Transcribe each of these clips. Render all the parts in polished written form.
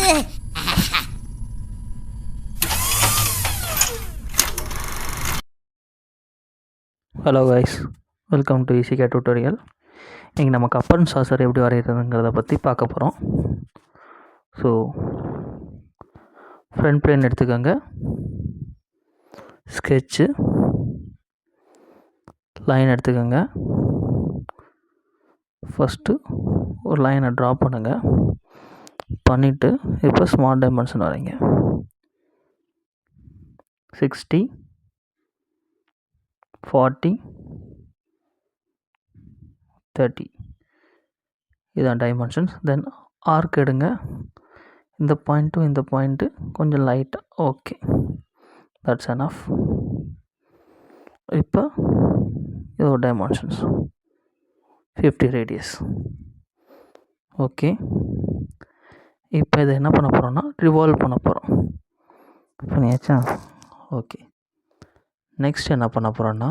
Hello guys, welcome to easy K tutorial. இன்றைக்கி நம்ம cup and Chaucer எப்படி வரைகிறதுங்கிறத பற்றி பார்க்க போகிறோம். ஸோ ஃப்ரண்ட் பிளேன் எடுத்துக்கோங்க, ஸ்கெட்சு லைன் எடுத்துக்கோங்க. ஃபஸ்ட்டு ஒரு லைனை ட்ரா பண்ணுங்கள். பண்ணிவிட்டு இப்போ ஸ்மால் டைமென்ஷன் வரைங்க. 60, 40, 30 இதான் டைமென்ஷன்ஸ். தென் ஆர்க் எடுங்க. இந்த பாயிண்ட்டும் இந்த பாயிண்ட்டு கொஞ்சம் லைட்டாக, ஓகே, தட்ஸ் எனஃப். இப்போ இதோட டைமென்ஷன்ஸ் 50 ரேடியஸ். ஓகே, இப்போ இதை என்ன பண்ண போகிறோன்னா ரிவால்வ் பண்ண போகிறோம். பண்ணியாச்சா? ஓகே, நெக்ஸ்ட் என்ன பண்ண போகிறோன்னா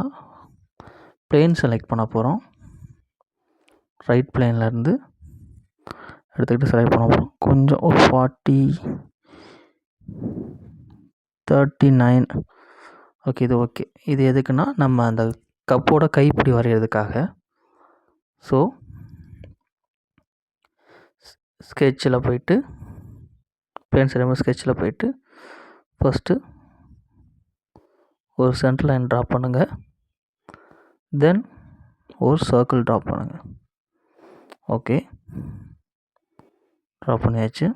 பிளேன் செலக்ட் பண்ண போகிறோம். ரைட் பிளேன்லேருந்து எடுத்துக்கிட்டு செலக்ட் பண்ண போகிறோம். கொஞ்சம் ஒரு 40, 39. ஓகே, இது ஓகே. இது எதுக்குன்னா நம்ம அந்த கப்போட கைப்பிடி வரைகிறதுக்காக. ஸோ ஸ்கெட்சில் போயிட்டு பிளேன் செலக்ட் ஸ்கெட்சில் போயிட்டு ஃபஸ்ட்டு ஒரு சென்டர் லைன் ட்ரா பண்ணுங்கள். தென் ஒரு சர்க்கிள் ட்ரா பண்ணுங்கள். ஓகே, ட்ரா பண்ணியாச்சு.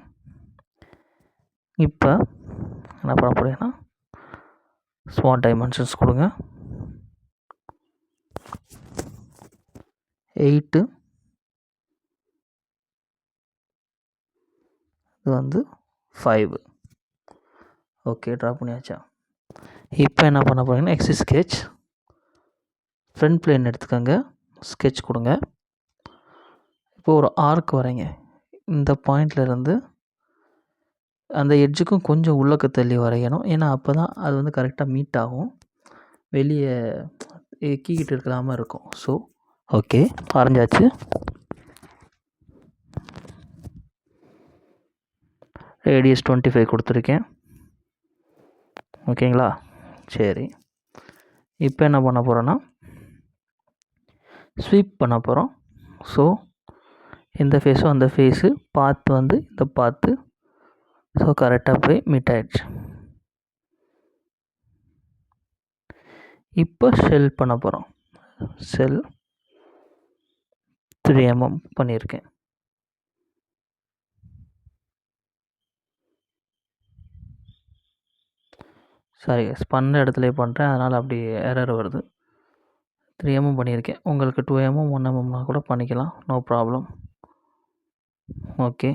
இப்போ என்ன பண்ண போகிறீங்கன்னா ஸ்மால் டைமென்ஷன்ஸ் கொடுங்க. 8, இது வந்து 5. ஓகே, ட்ரா பண்ணியாச்சா? இப்போ என்ன பண்ண போகிறீங்கன்னா எக்ஸிஸ் ஸ்கெட்ச் ஃப்ரண்ட் பிளேன் எடுத்துக்கோங்க, ஸ்கெட்ச் கொடுங்க. இப்போ ஒரு ஆர்க் வரைங்க. இந்த பாயிண்ட்லேருந்து அந்த எட்ஜுக்கும் கொஞ்சம் உள்ளக்க தள்ளி வரையணும். ஏன்னா அப்போ தான் அது வந்து கரெக்டாக மீட் ஆகும், வெளியே கீக்கிட்டு இருக்கலாமல் இருக்கும். So okay, வரைஞ்சாச்சு. ரேடியஸ் 25 கொடுத்துருக்கேன். ஓகேங்களா? சரி, இப்போ என்ன பண்ண போகிறோன்னா ஸ்வீப் பண்ண போகிறோம். ஸோ இந்த ஃபேஸும் அந்த ஃபேஸு பாத்து வந்து இந்த பாத்து, ஸோ கரெக்டாக போய் மீட் ஆகிடுச்சு. இப்போ ஷெல் பண்ண போகிறோம். ஷெல் 3 mm பண்ணியிருக்கேன். சாரி, பண்ண இடத்துல பண்ணுறேன், அதனால் அப்படி எரர் வருது. 3 mm பண்ணியிருக்கேன். உங்களுக்கு 2 mm 1 mmனா கூட பண்ணிக்கலாம், நோ ப்ராப்ளம். ஓகே,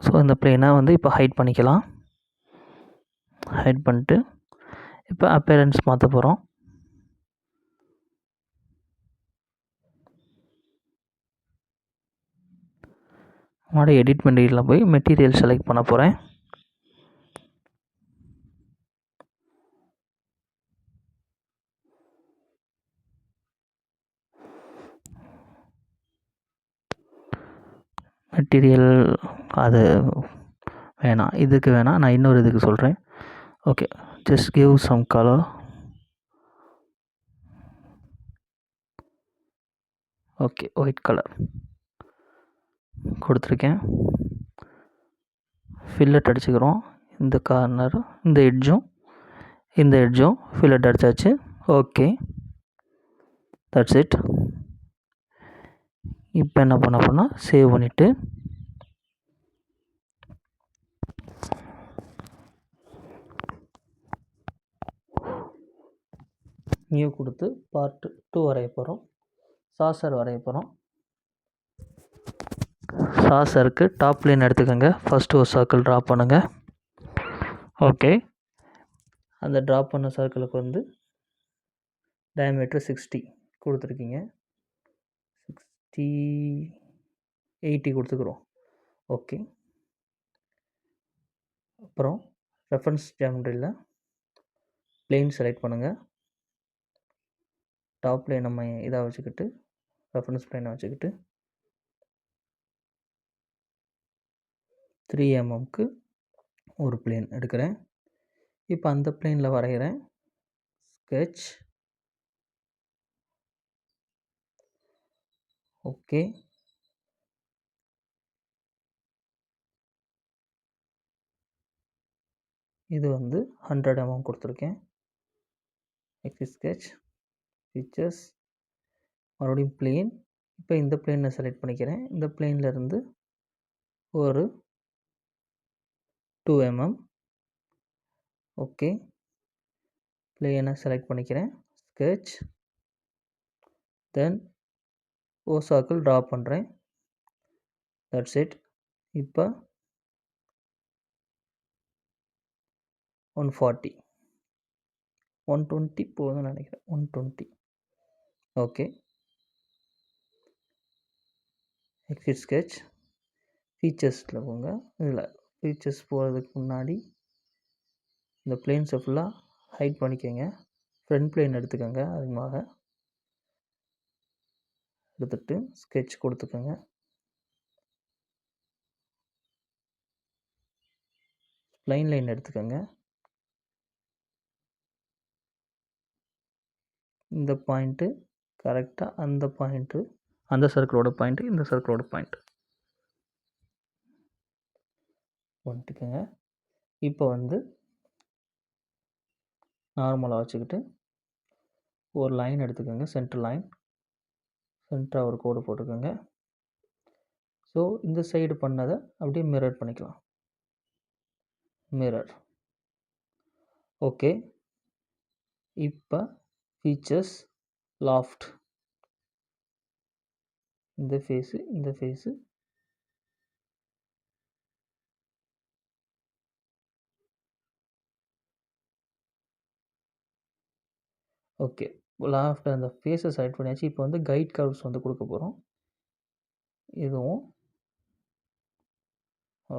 ஸோ இந்த பிளேனை வந்து இப்போ ஹைட் பண்ணிக்கலாம். ஹைட் பண்ணிட்டு இப்போ அப்பேரன்ஸ் மாற்ற போகிறோம். மறுபடியும் எடிட் மெட்டீரியலில் போய் மெட்டீரியல் செலக்ட் பண்ண போகிறேன். மெட்டீரியல் அது வேணாம், இதுக்கு வேணாம், நான் இன்னொரு இதுக்கு சொல்கிறேன். Okay, just give some colour. Okay, white colour கொடுத்துருக்கேன். ஃபில்லட் அடிச்சுக்கிறோம். இந்த கார்னர், இந்த எட்ஜும் ஃபில்லட் அடித்தாச்சு. Okay, that's it. இப்போ என்ன பண்ண போனால் சேவ் பண்ணிவிட்டு நியூ கொடுத்து பார்ட் 2 வரைய போகிறோம். சாசர் வரைய போகிறோம். சாசருக்கு டாப் லைன் எடுத்துக்கோங்க. ஃபஸ்ட்டு ஒரு சர்க்கிள் ட்ரா பண்ணுங்கள். ஓகே, அந்த ட்ரா பண்ண சர்க்கிளுக்கு வந்து டயமீட்டர் 60 கொடுத்துருக்கீங்க. 60, 80 கொடுத்துக்குறோம். ஓகே, அப்புறம் ரெஃபரன்ஸ் ஜாமெட்ரியில் பிளேன் செலக்ட் பண்ணுங்கள். டாப் பிளேன் நம்ம இதாக வச்சுக்கிட்டு ரெஃபரன்ஸ் பிளேனை வச்சுக்கிட்டு 3 mmக்கு ஒரு பிளேன் எடுக்கிறேன். இப்போ அந்த பிளேனில் வரைகிறேன். ஸ்கெட்ச். ஓகே. இது வந்து 100 mm கொடுத்துருக்கேன். எக்ஸிஸ் ஸ்கெட்ச், ஃபீச்சர்ஸ், மறுபடியும் பிளேன். இப்போ இந்த பிளேனை செலக்ட் பண்ணிக்கிறேன். இந்த பிளேனில் இருந்து ஒரு 2 mm. ஓகே. பிளேனை செலக்ட் பண்ணிக்கிறேன். ஸ்கெட்ச், தென் ஓ சர்க்கிள் ட்ரா பண்ணுறேன். That's it. இப்போ 140, 120 போதும்னு நினைக்கிறேன். 120. ஓகே. எக்ஸிட் ஸ்கெட்ச், ஃபீச்சர்ஸில் போங்க. இதில் ஃபீச்சர்ஸ் போகிறதுக்கு முன்னாடி இந்த பிளேன்ஸை ஃபுல்லாக ஹைட் பண்ணிக்கோங்க. ஃப்ரண்ட் பிளேன் எடுத்துக்கோங்க. அதுமாக எடுத்துகிட்டு ஸ்கெட்ச் கொடுத்துக்கோங்க. லைன் லைன் எடுத்துக்கோங்க. இந்த பாயிண்ட்டு கரெக்டாக அந்த பாயிண்ட்டு, அந்த சர்க்கிளோட பாயிண்ட்டு, இந்த சர்க்கிளோட பாயிண்ட்டு வந்துட்டுக்கோங்க. இப்போ வந்து நார்மலாக வச்சுக்கிட்டு ஒரு லைன் எடுத்துக்கோங்க. சென்டர் லைன், சென்டராக ஒரு கோடு போட்டுக்கோங்க. ஸோ இந்த சைடு பண்ணதை அப்படியே மிரர் பண்ணிக்கலாம். மிரர். ஓகே. இப்போ ஃபீச்சர்ஸ், லாஃப்ட், இந்த ஃபேஸு, இந்த ஃபேஸு, ஓகே. லாஃப்ட் அந்த ஃபேஸை செலக்ட் பண்ணியாச்சு. இப்போ வந்து கைட் கர்வ்ஸ் வந்து கொடுக்க போகிறோம். இதுவும்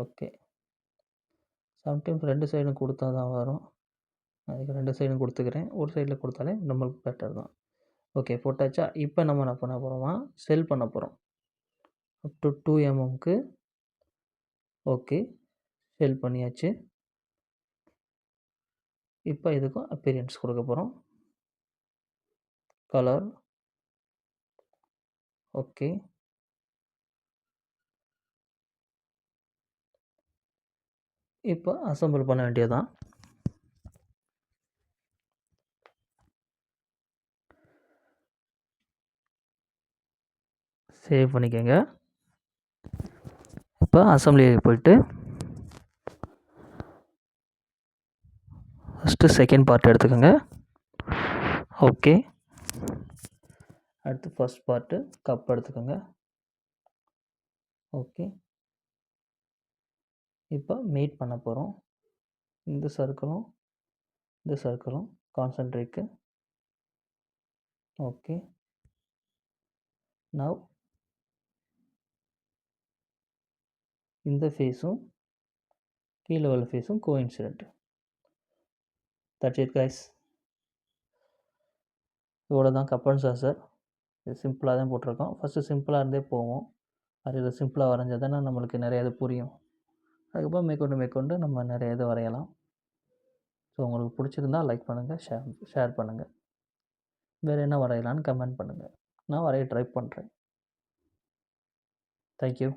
ஓகே. சம்டைம்ஸ் 2 சைடும் கொடுத்தா தான் வரும். அதுக்கு 2 சைடும் கொடுத்துக்கிறேன். ஒரு சைடில் கொடுத்தாலே நம்மளுக்கு பெட்டர் தான். ஓகே, போட்டாச்சா? இப்போ நம்ம என்ன பண்ண போகிறோமா, செல் பண்ண போகிறோம். அப் டு 2 mmக்கு ஓகே, செல் பண்ணியாச்சு. இப்போ இதுக்கும் அப்பீரியன்ஸ் கொடுக்க போகிறோம். Colour okay. இப்போ அசெம்பிள் பண்ண வேண்டியதுதான். சேவ் பண்ணிக்கோங்க. இப்போ அசெம்பிளிக்கு போயிட்டு ஃபஸ்ட்டு செகண்ட் பார்ட் எடுத்துக்கோங்க. ஓகே. அடுத்து ஃபஸ்ட் பார்ட்டு கப் எடுத்துக்கோங்க. ஓகே. இப்போ மேட் பண்ண போகிறோம். இந்த சர்க்கிளும் இந்த சர்க்கிளும் கான்சென்ட்ரிக்கு. ஓகே. நவ் இந்த ஃபேஸும் கீழே உள்ள ஃபேஸும் கோஇன்சிடென்ட். That's it guys. இவ்வளோ தான் கப் அண்ட் சாசர். இது சிம்பிளாக தான் போட்டிருக்கோம். ஃபஸ்ட்டு சிம்பிளாக இருந்தே போவோம். அது இது சிம்பிளாக வரைஞ்சால் தானே நம்மளுக்கு நிறைய இது புரியும். அதுக்கப்புறம் மேற்கொண்டு நம்ம நிறைய இது வரையலாம். ஸோ உங்களுக்கு பிடிச்சிருந்தா லைக் பண்ணுங்கள், ஷேர் பண்ணுங்கள். வேறு என்ன வரையலான்னு கமெண்ட் பண்ணுங்கள். நான் வரைய ட்ரை பண்ணுறேன். தேங்க்யூ.